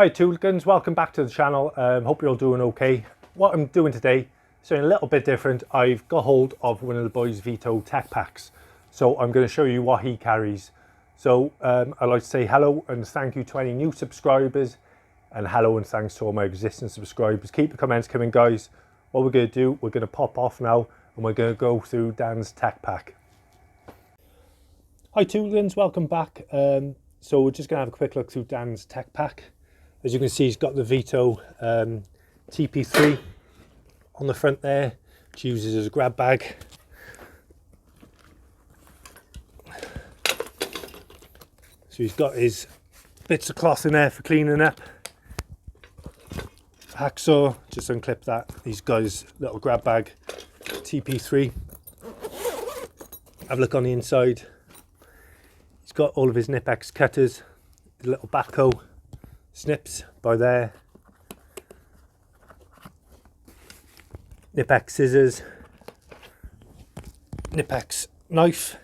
Hi Tooligans, welcome back to the channel. Hope you're all doing okay. What I'm doing today is something a little bit different. I've got hold of one of the boys' Veto tech packs, so I'm going to show you what he carries. So I'd like to say hello and thank you to any new subscribers, and hello and thanks to all my existing subscribers. Keep the comments coming, guys. What we're going to do, we're going to pop off now and we're going to go through Dan's tech pack. Hi Tooligans, welcome back. So we're just going to have a quick look through Dan's tech pack. As you can see, he's got the Veto TP3 on the front there, which uses as a grab bag. So he's got his bits of cloth in there for cleaning up. Hacksaw, just unclip that. He's got his little grab bag, TP3. Have a look on the inside. He's got all of his Knipex cutters, his little backhoe, snips by there, Knipex scissors, Knipex knife,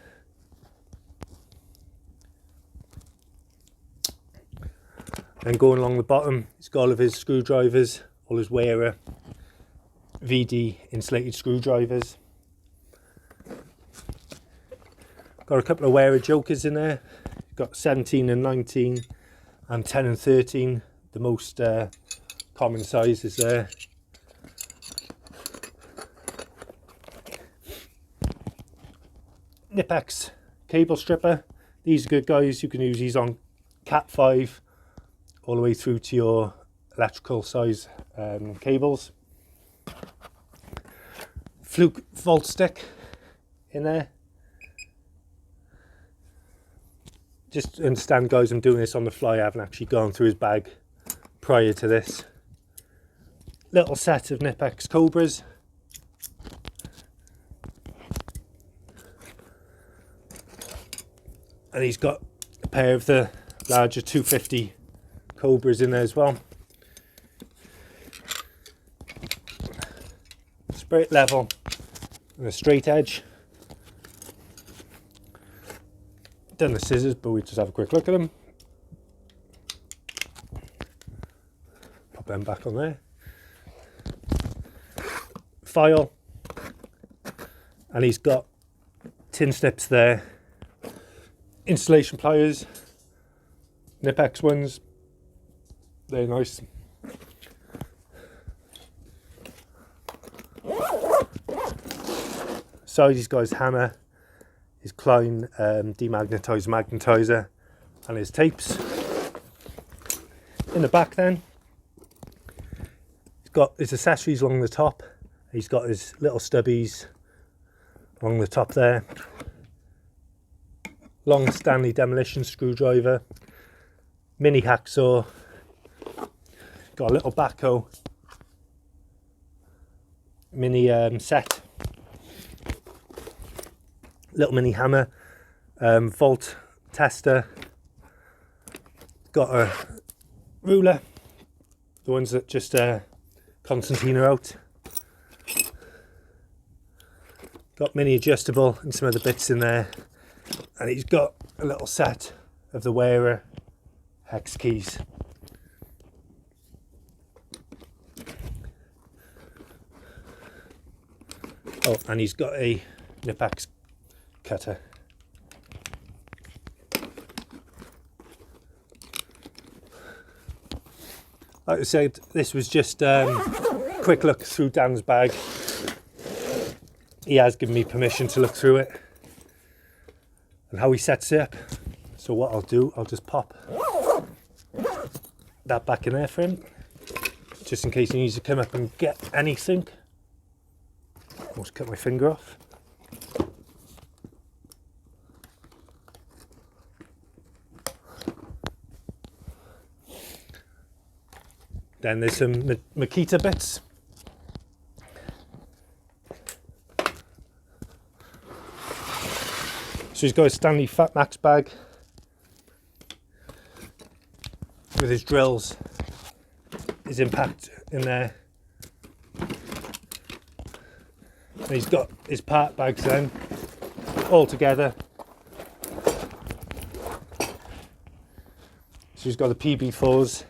and going along the bottom he's got all of his screwdrivers, all his Wera VD insulated screwdrivers. Got a couple of Wera jokers in there, got 17 and 19 and 10 and 13, the most common sizes there. Knipex cable stripper. These are good, guys. You can use these on Cat 5 all the way through to your electrical size cables. Fluke volt stick in there. Just understand, guys, I'm doing this on the fly. I haven't actually gone through his bag prior to this. Little set of Knipex Cobras. And he's got a pair of the larger 250 Cobras in there as well. Straight level and a straight edge. Done the scissors, but we just have a quick look at them. Pop them back on there. File, and he's got tin snips there. Installation pliers, Knipex ones. They're nice. Side, he's got his hammer, his Klein demagnetizer magnetizer, and his tapes. In the back then, he's got his accessories along the top. He's got his little stubbies along the top there. Long Stanley demolition screwdriver, mini hacksaw, got a little backhoe, mini set, little mini hammer, volt tester, got a ruler, the ones that just concertina out, got mini adjustable and some other bits in there, and he's got a little set of the Wera hex keys. Oh, and he's got a Knipex cutter. Like I said, this was just a quick look through Dan's bag. He has given me permission to look through it and how he sets it up. So what I'll do, I'll just pop that back in there for him, just in case he needs to come up and get anything. Almost cut my finger off. Then there's some Makita bits. So he's got a Stanley Fat Max bag with his drills, his impact in there. And he's got his part bags then, all together. So he's got the PB4s,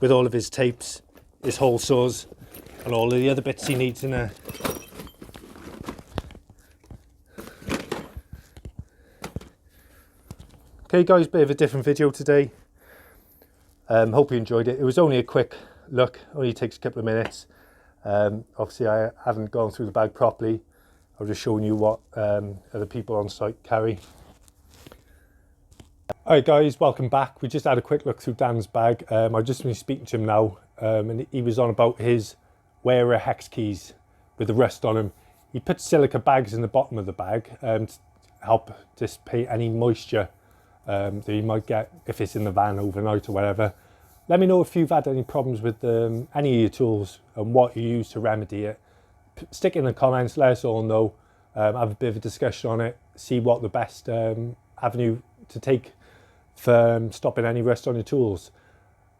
with all of his tapes, his hole saws, and all of the other bits he needs in there. Okay guys, bit of a different video today. Hope you enjoyed it. It was only a quick look, only takes a couple of minutes. Obviously I haven't gone through the bag properly. I was just showing you what other people on site carry. Alright guys, welcome back. We just had a quick look through Dan's bag. I've just been speaking to him now, and he was on about his wearer hex keys with the rust on them. He put silica bags in the bottom of the bag to help dissipate any moisture that you might get if it's in the van overnight or whatever. Let me know if you've had any problems with any of your tools and what you use to remedy it. Stick it in the comments, let us all know. Have a bit of a discussion on it, see what the best avenue to take for stopping any rust on your tools.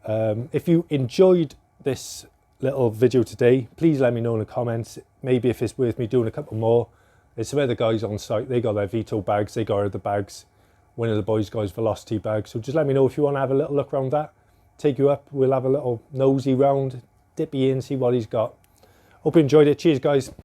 If you enjoyed this little video today, please let me know in the comments. Maybe if it's worth me doing a couple more. There's some other guys on site, they got their Veto bags, they got other bags. One of the boys got his Velocity bag, so just let me know if you want to have a little look around that. Take you up, we'll have a little nosy round, dip you in, see what he's got. Hope you enjoyed it. Cheers guys.